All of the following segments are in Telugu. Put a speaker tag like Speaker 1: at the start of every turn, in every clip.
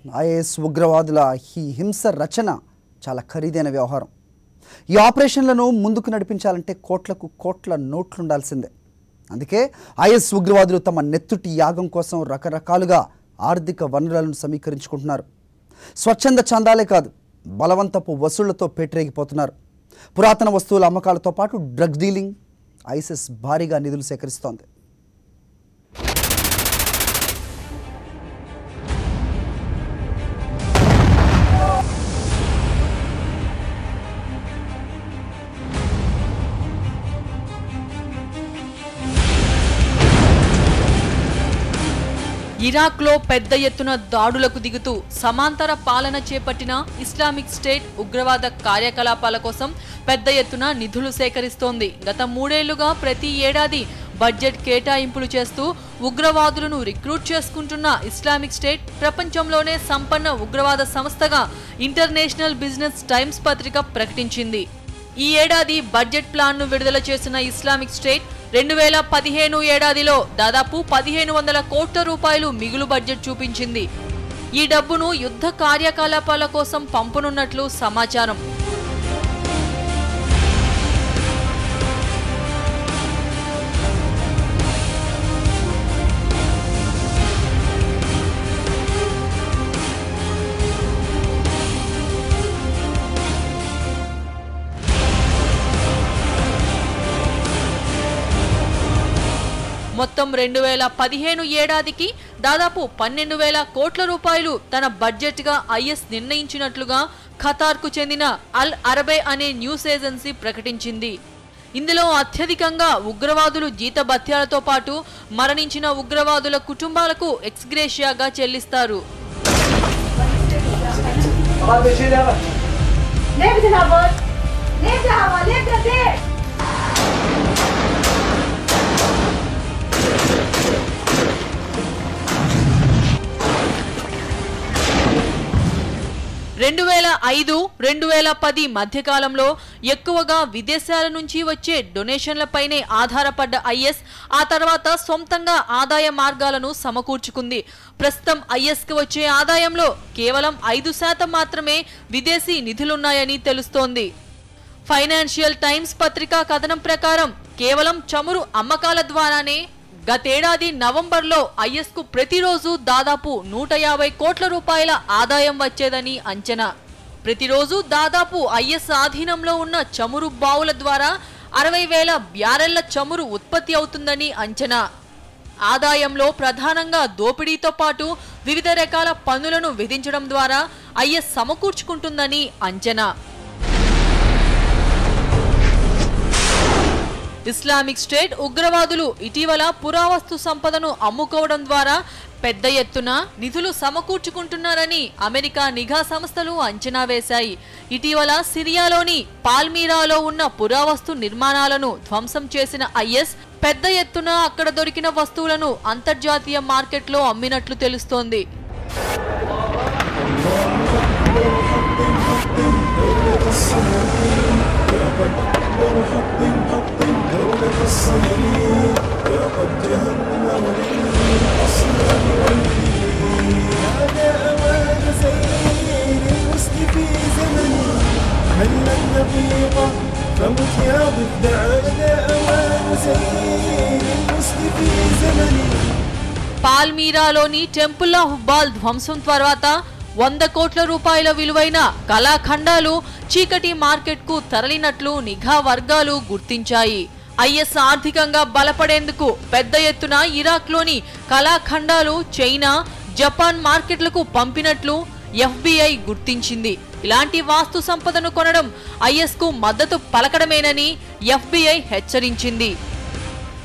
Speaker 1: ఐఎస్ ఉగ్రవాదుల ఈ హింస రచన చాలా ఖరీదైన వ్యవహారం. ఈ ఆపరేషన్లను ముందుకు నడిపించాలంటే కోట్లకు కోట్ల నోట్లు ఉండాల్సిందే. అందుకే ఐఎస్ ఉగ్రవాదులు తమ నెత్తుటి యాగం కోసం రకరకాలుగా ఆర్థిక వనరులను సమీకరించుకుంటున్నారు. స్వచ్ఛంద చందాలే కాదు, బలవంతపు వసూళ్లతో పేటరేగిపోతున్నారు. పురాతన వస్తువుల అమ్మకాలతో పాటు డ్రగ్స్ డీలింగ్ ఐసిస్ భారీగా నిధులు సేకరిస్తోంది.
Speaker 2: ఇరాక్లో పెద్ద ఎత్తున దాడులకు దిగుతూ సమాంతర పాలన చేపట్టిన ఇస్లామిక్ స్టేట్ ఉగ్రవాద కార్యకలాపాల కోసం పెద్ద ఎత్తున నిధులు సేకరిస్తోంది. గత 3 ఏళ్లుగా ప్రతి ఏడాది బడ్జెట్ కేటాయింపులు చేస్తూ ఉగ్రవాదులను రిక్రూట్ చేసుకుంటున్న ఇస్లామిక్ స్టేట్ ప్రపంచంలోనే సంపన్న ఉగ్రవాద సంస్థగా ఇంటర్నేషనల్ బిజినెస్ టైమ్స్ పత్రిక ప్రకటించింది. ఈ ఏడాది బడ్జెట్ ప్లాన్ను విడుదల చేసిన ఇస్లామిక్ స్టేట్ 2015 ఏడాదిలో దాదాపు 1500 కోట్ల రూపాయలు మిగులు బడ్జెట్ చూపించింది. ఈ డబ్బును యుద్ధ కార్యకలాపాల కోసం పంపనున్నట్లు సమాచారం. మొత్తం 2015 ఏడాదికి దాదాపు 12,000 కోట్ల రూపాయలు తన బడ్జెట్గా ఐఎస్ నిర్ణయించినట్లుగా ఖతార్కు చెందిన అల్ అరబే అనే న్యూస్ ఏజెన్సీ ప్రకటించింది. ఇందులో అత్యధికంగా ఉగ్రవాదులు జీతభత్యాలతో పాటు మరణించిన ఉగ్రవాదుల కుటుంబాలకు ఎక్స్గ్రేషియాగా చెల్లిస్తారు. రెండు 2005-2010 మధ్యకాలంలో ఎక్కువగా విదేశాల నుంచి వచ్చే డొనేషన్లపైనే ఆధారపడ్డ ఐఎస్ ఆ తర్వాత సొంతంగా ఆదాయ మార్గాలను సమకూర్చుకుంది. ప్రస్తుతం ఐఎస్కి వచ్చే ఆదాయంలో కేవలం 5% మాత్రమే విదేశీ నిధులున్నాయని తెలుస్తోంది. ఫైనాన్షియల్ టైమ్స్ పత్రికా కథనం ప్రకారం కేవలం చమురు అమ్మకాల ద్వారానే గతేడాది నవంబర్లో ఐఎస్కు ప్రతిరోజు దాదాపు 150 కోట్ల రూపాయల ఆదాయం వచ్చేదని అంచనా. ప్రతిరోజు దాదాపు ఐఎస్ ఆధీనంలో ఉన్న చమురు బావుల ద్వారా 60,000 బ్యారెళ్ల చమురు ఉత్పత్తి అవుతుందని అంచనా. ఆదాయంలో ప్రధానంగా దోపిడీతో పాటు వివిధ రకాల పన్నులను విధించడం ద్వారా ఐఎస్ సమకూర్చుకుంటుందని అంచనా. ఇస్లామిక్ స్టేట్ ఉగ్రవాదులు ఇటీవల పురావస్తు సంపదను అమ్ముకోవడం ద్వారా పెద్ద ఎత్తున నిధులు సమకూర్చుకుంటున్నారని అమెరికా నిఘా సంస్థలు అంచనా వేశాయి. ఇటీవల సిరియాలోని పాల్మీరాలో ఉన్న పురావస్తు నిర్మాణాలను ధ్వంసం చేసిన ఐఎస్ పెద్ద ఎత్తున అక్కడ దొరికిన వస్తువులను అంతర్జాతీయ మార్కెట్లో అమ్మినట్లు తెలుస్తోంది. పాల్మీరాలోని టెంపుల్ ఆఫ్ బాల్ ధ్వంసం తర్వాత 100 కోట్ల రూపాయల విలువైన కళాఖండాలు చీకటి మార్కెట్కు తరలినట్లు నిఘా వర్గాలు గుర్తించాయి. ఐఎస్ ఆర్థికంగా బలపడేందుకు పెద్ద ఎత్తున ఇరాక్లోని కళాఖండాలు చైనా, జపాన్ మార్కెట్లకు పంపినట్లు ఎఫ్బిఐ గుర్తించింది. ఇలాంటి వాస్తు సంపదను కొనడం ఐఎస్కు మద్దతు పలకడమేనని ఎఫ్బిఐ హెచ్చరించింది.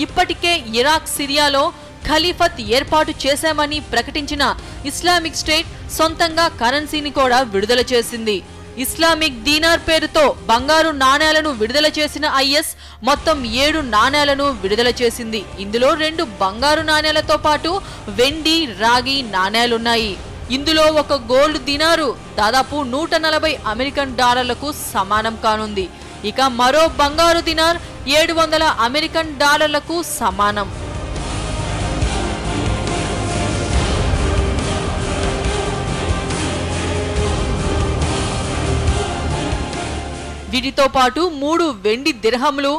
Speaker 2: ఇప్పటికే ఇరాక్, సిరియాలో ఖలీఫత్ ఏర్పాటు చేశామని ప్రకటించిన ఇస్లామిక్ స్టేట్ సొంతంగా కరెన్సీని కూడా విడుదల చేసింది. ఇస్లామిక్ దీనార్ పేరుతో బంగారు నాణేలను విడుదల చేసిన ఐఎస్ మొత్తం 7 నాణేలను విడుదల చేసింది. ఇందులో 2 బంగారు నాణేలతో పాటు వెండి, రాగి నాణేలున్నాయి. ఇందులో ఒక గోల్డ్ దినారు దాదాపు $140 అమెరికన్ డాలర్లకు సమానం కానుంది. ఇక మరో బంగారు దినార్ $700 అమెరికన్ డాలర్లకు సమానం. వీటితో పాటు 3 వెండి దిర్హంలు,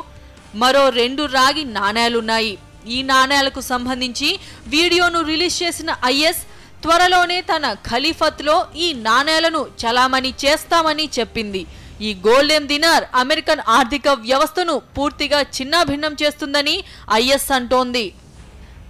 Speaker 2: మరో 2 రాగి నాణేలున్నాయి. ఈ నాణేలకు సంబంధించి వీడియోను రిలీజ్ చేసిన ఐఎస్ త్వరలోనే తన ఖలీఫత్లో ఈ నాణేలను చలామణి చేస్తామని చెప్పింది. ఈ గోల్డెన్ దినార్ అమెరికన్ ఆర్థిక వ్యవస్థను పూర్తిగా చిన్నాభిన్నం చేస్తుందని ఐఎస్ అంటోంది.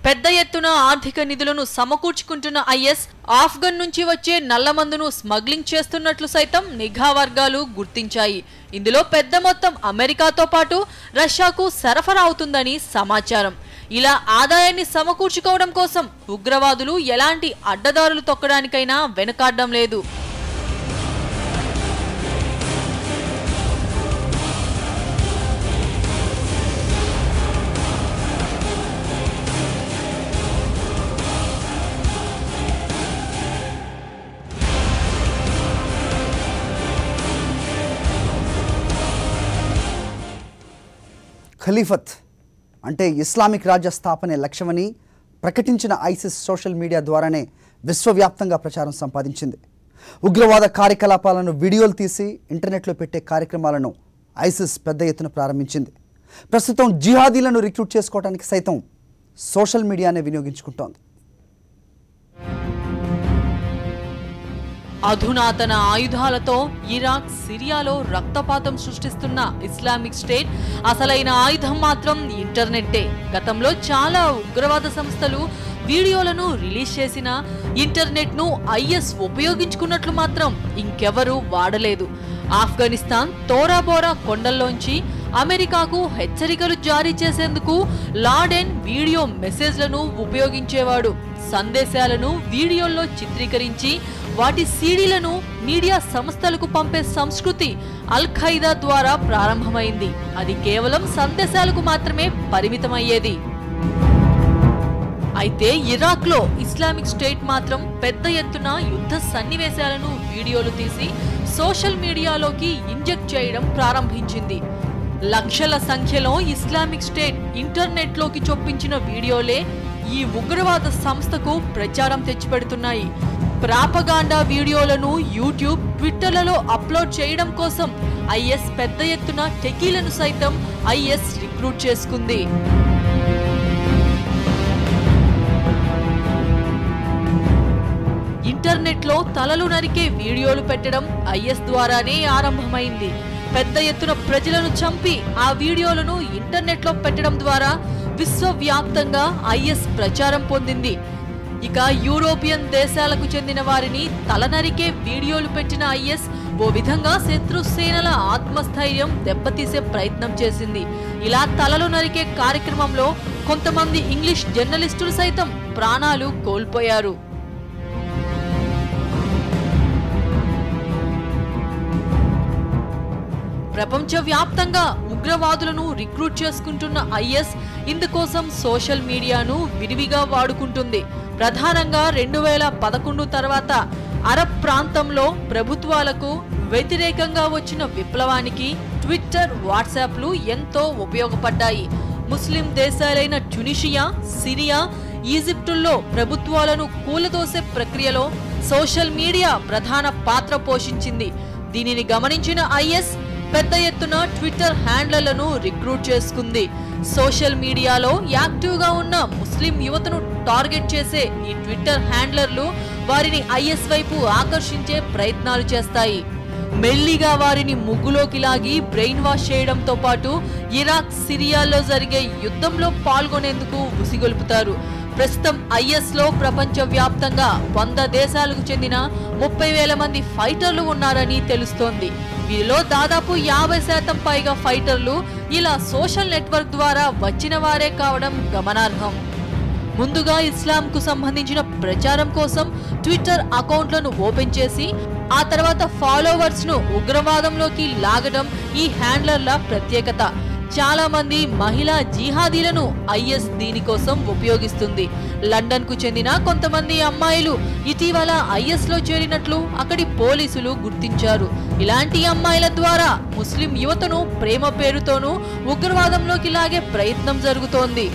Speaker 2: పెద్ద ఎత్తున ఆర్థిక నిధులను సమకూర్చుకుంటున్న ఐఎస్ ఆఫ్ఘన్ నుంచి వచ్చే నల్లమందును స్మగ్లింగ్ చేస్తున్నట్లు సైతం నిఘా వర్గాలు గుర్తించాయి. ఇందులో పెద్ద మొత్తం అమెరికాతో పాటు రష్యాకు సరఫరా అవుతుందని సమాచారం. ఇలా ఆదాయాన్ని సమకూర్చుకోవడం కోసం ఉగ్రవాదులు ఎలాంటి అడ్డదారులు తొక్కడానికైనా వెనుకాడడం లేదు.
Speaker 1: ఖలీఫత్ అంటే ఇస్లామిక్ రాజ్య స్థాపనే లక్ష్యమని ప్రకటించిన ఐసిస్ సోషల్ మీడియా ద్వారానే విశ్వవ్యాప్తంగా ప్రచారం సంపాదించింది. ఉగ్రవాద కార్యకలాపాలను వీడియోలు తీసి ఇంటర్నెట్లో పెట్టే కార్యక్రమాలను ఐసిస్ పెద్ద ఎత్తున ప్రారంభించింది. ప్రస్తుతం జిహాదీలను రిక్రూట్ చేసుకోవడానికి సైతం సోషల్ మీడియానే వినియోగించుకుంటోంది.
Speaker 2: అధునాతన ఆయుధాలతో ఇరాక్, సిరియాలో రక్తపాతం సృష్టిస్తున్న ఇస్లామిక్ స్టేట్ అసలైన ఆయుధం మాత్రం ఇంటర్నెట్టే. గతంలో చాలా ఉగ్రవాద సంస్థలు వీడియోలను రిలీజ్ చేసిన ఇంటర్నెట్ను ఐఎస్ ఉపయోగించుకున్నట్లు మాత్రం ఇంకెవరూ వాడలేదు. ఆఫ్ఘనిస్తాన్ తోరాబోరా కొండల్లోంచి అమెరికాకు హెచ్చరికలు జారీ చేసేందుకు లాడెన్ వీడియో మెసేజ్లను ఉపయోగించేవాడు. సందేశాలను వీడియోల్లో చిత్రీకరించి వాటి సీడీలను మీడియా సంస్థలకు పంపే సంస్కృతి అల్ ఖైదా ద్వారా ప్రారంభమైంది. అది కేవలం సందేశాలకు మాత్రమే పరిమితమయ్యేది. అయితే ఇరాక్లో ఇస్లామిక్ స్టేట్ మాత్రం పెద్ద ఎత్తున యుద్ధ సన్నివేశాలను వీడియోలు తీసి సోషల్ మీడియాలోకి ఇంజెక్ట్ చేయడం ప్రారంభించింది. లక్షల సంఖ్యలో ఇస్లామిక్ స్టేట్ ఇంటర్నెట్లోకి చొప్పించిన వీడియోలే ఈ ఉగ్రవాద సంస్థకు ప్రచారం తెచ్చిపెడుతున్నాయి. ప్రాపగాండా వీడియోలను యూట్యూబ్, ట్విట్టర్లలో అప్లోడ్ చేయడం కోసం ఐఎస్ పెద్ద ఎత్తున టెకీలను సైతం ఐఎస్ రిక్రూట్ చేసుకుంది. ఇంటర్నెట్లో తలలు నరికే వీడియోలు పెట్టడం ఐఎస్ ద్వారానే ఆరంభమైంది. పెద్ద ఎత్తున ప్రజలను చంపి ఆ వీడియోలను ఇంటర్నెట్లో పెట్టడం ద్వారా విశ్వవ్యాప్తంగా ఐఎస్ ప్రచారం పొందింది. ఇక యూరోపియన్ దేశాలకు చెందిన వారిని తలనరికే వీడియోలు పెట్టిన ఐఎస్ ఓ విధంగా శత్రు సేనల ఆత్మస్థైర్యం దెబ్బతీసే ప్రయత్నం చేసింది. ఇలా తలలు నరికే కార్యక్రమంలో కొంతమంది ఇంగ్లీష్ జర్నలిస్టులు సైతం ప్రాణాలు కోల్పోయారు. ప్రపంచవ్యాప్తంగా ఉగ్రవాదులను రిక్రూట్ చేసుకుంటున్న ఐఎస్ ఇందుకోసం సోషల్ మీడియాను విరివిగా వాడుకుంటుంది. ప్రధానంగా 2011 తర్వాత అరబ్ ప్రాంతంలో ప్రభుత్వాలకు వ్యతిరేకంగా వచ్చిన విప్లవానికి ట్విట్టర్, వాట్సాప్లు ఎంతో ఉపయోగపడ్డాయి. ముస్లిం దేశాలైన ట్యునీషియా, సిరియా, ఈజిప్టుల్లో ప్రభుత్వాలను కూలదోసే ప్రక్రియలో సోషల్ మీడియా ప్రధాన పాత్ర పోషించింది. దీనిని గమనించిన ఐఎస్ పెద్ద ఎత్తున ట్విట్టర్ హ్యాండ్లర్లను రిక్రూట్ చేసుకుంది. సోషల్ మీడియాలో యాక్టివ్గా ఉన్న ముస్లిం యువతను టార్గెట్ చేసే ఈ ట్విట్టర్ హ్యాండ్లర్లు వారిని ఐఎస్ వైపు ఆకర్షించే ప్రయత్నాలు చేస్తాయి. మెల్లిగా వారిని ముగ్గులోకి లాగి బ్రెయిన్ వాష్ చేయడంతో పాటు ఇరాక్, సిరియాలో జరిగే యుద్ధంలో పాల్గొనేందుకు ఉసిగొల్పుతారు. ప్రస్తుతం ఐఎస్లో ప్రపంచవ్యాప్తంగా 100 దేశాలకు చెందిన 30,000 మంది ఫైటర్లు ఉన్నారని తెలుస్తోంది. వీరిలో దాదాపు 50% పైగా ఫైటర్లు ఇలా సోషల్ నెట్వర్క్ ద్వారా వచ్చిన వారే కావడం గమనార్హం. ముందుగా ఇస్లాంకు సంబంధించిన ప్రచారం కోసం ట్విట్టర్ అకౌంట్లను ఓపెన్ చేసి ఆ తర్వాత ఫాలోవర్స్ను ఉగ్రవాదంలోకి లాగడం ఈ హ్యాండ్లర్ల ప్రత్యేకత. చాలా మంది మహిళా జిహాదీలను ఐఎస్ దీనికోసం ఉపయోగిస్తుంది. లండన్కు చెందిన కొంతమంది అమ్మాయిలు ఇటీవల ఐఎస్లో చేరినట్లు అక్కడి పోలీసులు గుర్తించారు. ఇలాంటి అమ్మాయిల ద్వారా ముస్లిం యువతను ప్రేమ పేరుతోనూ ఉగ్రవాదంలోకి లాగే ప్రయత్నం జరుగుతోంది.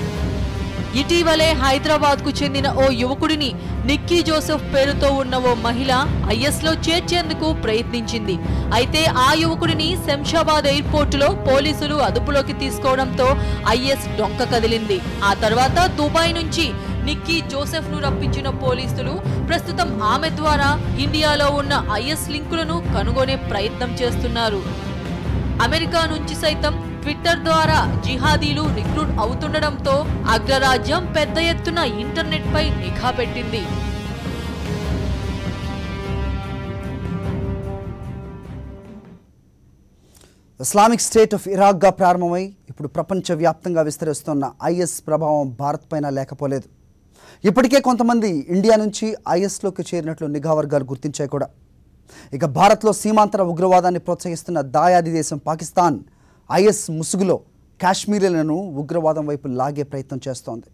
Speaker 2: ఇటీవలే హైదరాబాద్ కు చెందిన ఓ యువకుడిని నిక్కీ జోసెఫ్ పేరుతో ఉన్న ఓ మహిళ ఐఎస్ లో చేర్చేందుకు ప్రయత్నించింది. అయితే ఆ యువకుడిని శంషాబాద్ ఎయిర్పోర్టులో పోలీసులు అదుపులోకి తీసుకోవడంతో ఐఎస్ డొంక కదిలింది. ఆ తర్వాత దుబాయ్ నుంచి నిక్కీ జోసెఫ్ ను రప్పించిన పోలీసులు ప్రస్తుతం ఆమె ద్వారా ఇండియాలో ఉన్న ఐఎస్ లింకులను కనుగొనే ప్రయత్నం చేస్తున్నారు. అమెరికా నుంచి సైతం ట్విట్టర్ ద్వారా జిహాదీలు రిక్రూట్ అవుతుండడంతో అగ్రరాజ్యం పెద్ద ఎత్తున ఇంటర్నెట్ పై నిఘా పెట్టింది.
Speaker 1: ఇస్లామిక్ స్టేట్ ఆఫ్ ఇరాక్గా ప్రారంభమై ఇప్పుడు ప్రపంచవ్యాప్తంగా విస్తరిస్తున్న ఐఎస్ ప్రభావం భారత్ పైన లేకపోలేదు. ఇప్పటికే కొంతమంది ఇండియా నుంచి ఐఎస్లోకి చేరినట్లు నిఘా వర్గాలు గుర్తించాయి కూడా. ఇక భారత్లో సీమాంతర ఉగ్రవాదాన్ని ప్రోత్సహిస్తున్న దాయాది దేశం పాకిస్తాన్ ఐఎస్ ముసుగులో కాశ్మీరీలను ఉగ్రవాదం వైపు లాగే ప్రయత్నం చేస్తోంది.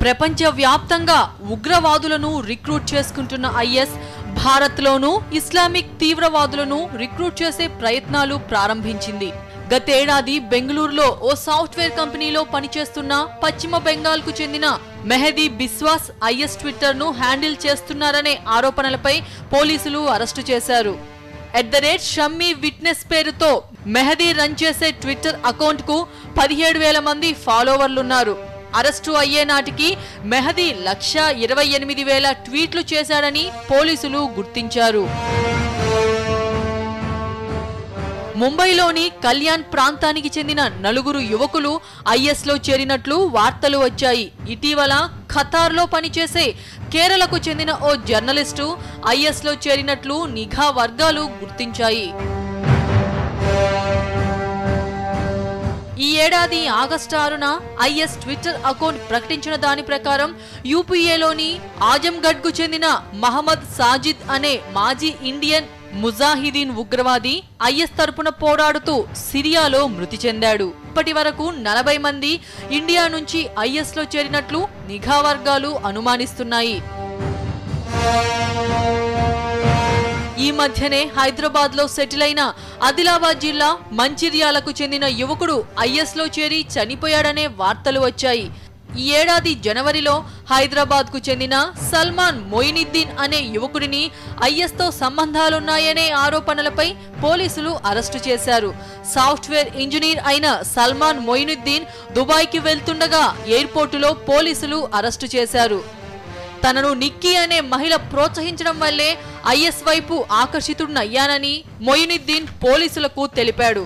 Speaker 2: ప్రపంచవ్యాప్తంగా ఉగ్రవాదులను రిక్రూట్ చేసుకుంటున్న ఐఎస్ భారత్లోనూ ఇస్లామిక్ తీవ్రవాదులను రిక్రూట్ చేసే ప్రయత్నాలు ప్రారంభించింది. గతేడాది బెంగళూరులో ఓ సాఫ్ట్వేర్ కంపెనీలో పనిచేస్తున్న పశ్చిమ బెంగాల్కు చెందిన మెహదీ బిస్వాస్ ఐఎస్ ట్విట్టర్ను హ్యాండిల్ చేస్తున్నారనే ఆరోపణలపై పోలీసులు అరెస్టు చేశారు. @షమ్మీ విట్నెస్ పేరుతో మెహదీ రన్ చేసే ట్విట్టర్ అకౌంట్కు 17,000 మంది ఫాలోవర్లున్నారు. అరెస్టు అయ్యే నాటికి మెహదీ 1,28,000 ట్వీట్లు చేశాడని పోలీసులు గుర్తించారు. ముంబైలోని కళ్యాణ్ ప్రాంతానికి చెందిన 4 యువకులు ఐఎస్లో చేరినట్లు వార్తలు వచ్చాయి. ఇటీవల ఖతార్లో పనిచేసే కేరళకు చెందిన ఓ జర్నలిస్టు ఐఎస్లో చేరినట్లు నిఘా వర్గాలు గుర్తించాయి. ఈ ఏడాది ఆగస్టు 6న ఐఎస్ ట్విట్టర్ అకౌంట్ ప్రకటించిన దాని ప్రకారం యూపీఏలోని ఆజంగఢ్కు చెందిన మహమ్మద్ సాజిద్ అనే మాజీ ఇండియన్ ముజాహిదీన్ ఉగ్రవాది ఐఎస్ తరపున పోరాడుతూ సిరియాలో మృతి చెందాడు. ఇప్పటి వరకు 40 మంది ఇండియా నుంచి ఐఎస్లో చేరినట్లు నిఘా వర్గాలు అనుమానిస్తున్నాయి. ఈ మధ్యనే హైదరాబాద్ లో సెటిల్ అయిన ఆదిలాబాద్ జిల్లా మంచిర్యాలకు చెందిన యువకుడు ఐఎస్లో చేరి చనిపోయాడనే వార్తలు వచ్చాయి. ఈ ఏడాది జనవరిలో హైదరాబాద్ కు చెందిన సల్మాన్ మొయినుద్దీన్ అనే యువకుడిని ఐఎస్తో సంబంధాలున్నాయనే ఆరోపణలపై పోలీసులు అరెస్టు చేశారు. సాఫ్ట్వేర్ ఇంజనీర్ అయిన సల్మాన్ మొయినుద్దీన్ దుబాయ్కి వెళ్తుండగా ఎయిర్పోర్టులో పోలీసులు అరెస్టు చేశారు. తనను నిక్కీ అనే మహిళ ప్రోత్సహించడం వల్లే ఐఎస్ వైపు ఆకర్షితుడయ్యానని మొయినుద్దీన్ పోలీసులకు తెలిపాడు.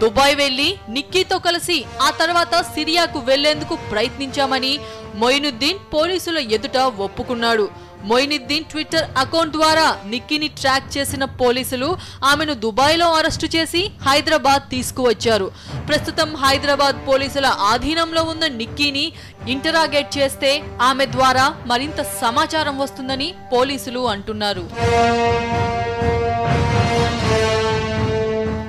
Speaker 2: దుబాయ్ వెళ్లి నిక్కీతో కలిసి ఆ తర్వాత సిరియాకు వెళ్లేందుకు ప్రయత్నించామని మొయినుద్దీన్ పోలీసుల ఎదుట ఒప్పుకున్నాడు. మొయినుద్దీన్ ట్విట్టర్ అకౌంట్ ద్వారా నిక్కీని ట్రాక్ చేసిన పోలీసులు ఆమెను దుబాయ్లో అరెస్టు చేసి హైదరాబాద్ తీసుకువచ్చారు. ప్రస్తుతం హైదరాబాద్ పోలీసుల ఆధీనంలో ఉన్న నిక్కీని ఇంటరాగేట్ చేస్తే ఆమె ద్వారా మరింత సమాచారం వస్తుందని పోలీసులు అంటున్నారు.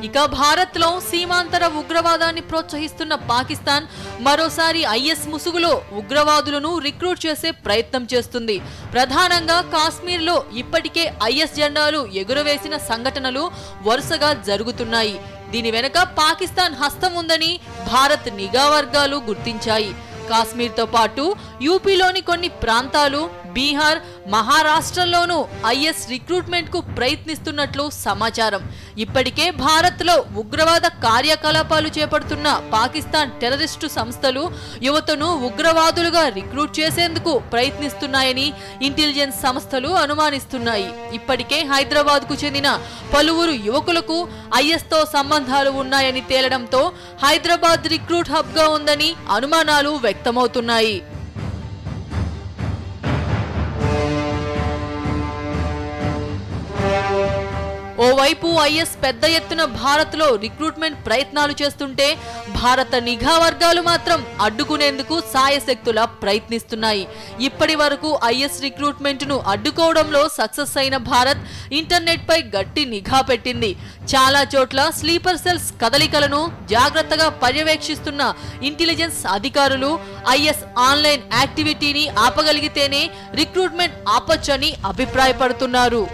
Speaker 2: ఇక భారత్లో సీమాంతర ఉగ్రవాదాన్ని ప్రోత్సహిస్తున్న పాకిస్తాన్ మరోసారి ఐఎస్ ముసుగులో ఉగ్రవాదులను రిక్రూట్ చేసే ప్రయత్నం చేస్తుంది. ప్రధానంగా కాశ్మీర్లో ఇప్పటికే ఐఎస్ జెండాలు ఎగురవేసిన సంఘటనలు వరుసగా జరుగుతున్నాయి. దీని వెనుక పాకిస్తాన్ హస్తం ఉందని భారత్ నిఘా వర్గాలు గుర్తించాయి. కాశ్మీర్తో పాటు యూపీలోని కొన్ని ప్రాంతాలు, బీహార్, మహారాష్ట్రలోనూ ఐఎస్ రిక్రూట్మెంట్ కు ప్రయత్నిస్తున్నట్లు సమాచారం. ఇప్పటికే భారత్లో ఉగ్రవాద కార్యకలాపాలు చేపడుతున్న పాకిస్తాన్ టెర్రరిస్టు సంస్థలు యువతను ఉగ్రవాదులుగా రిక్రూట్ చేసేందుకు ప్రయత్నిస్తున్నాయని ఇంటెలిజెన్స్ సంస్థలు అనుమానిస్తున్నాయి. ఇప్పటికే హైదరాబాద్ కు చెందిన పలువురు యువకులకు ఐఎస్తో సంబంధాలు ఉన్నాయని తేలడంతో హైదరాబాద్ రిక్రూట్ హబ్ గా ఉందని అనుమానాలు వ్యక్తమవుతున్నాయి. ఓవైపు ఐఎస్ పెద్ద ఎత్తున భారత్లో రిక్రూట్మెంట్ ప్రయత్నాలు చేస్తుంటే భారత నిఘా వర్గాలు మాత్రం అడ్డుకునేందుకు సాయశక్తులా ప్రయత్నిస్తున్నాయి. ఇప్పటి వరకు ఐఎస్ రిక్రూట్మెంట్ ను అడ్డుకోవడంలో సక్సెస్ అయిన భారత్ ఇంటర్నెట్ పై గట్టి నిఘా పెట్టింది. చాలా చోట్ల స్లీపర్ సెల్స్ కదలికలను జాగ్రత్తగా పర్యవేక్షిస్తున్న ఇంటెలిజెన్స్ అధికారులు ఐఎస్ ఆన్లైన్ యాక్టివిటీని ఆపగలిగితేనే రిక్రూట్మెంట్ ఆపొచ్చని అభిప్రాయపడుతున్నారు.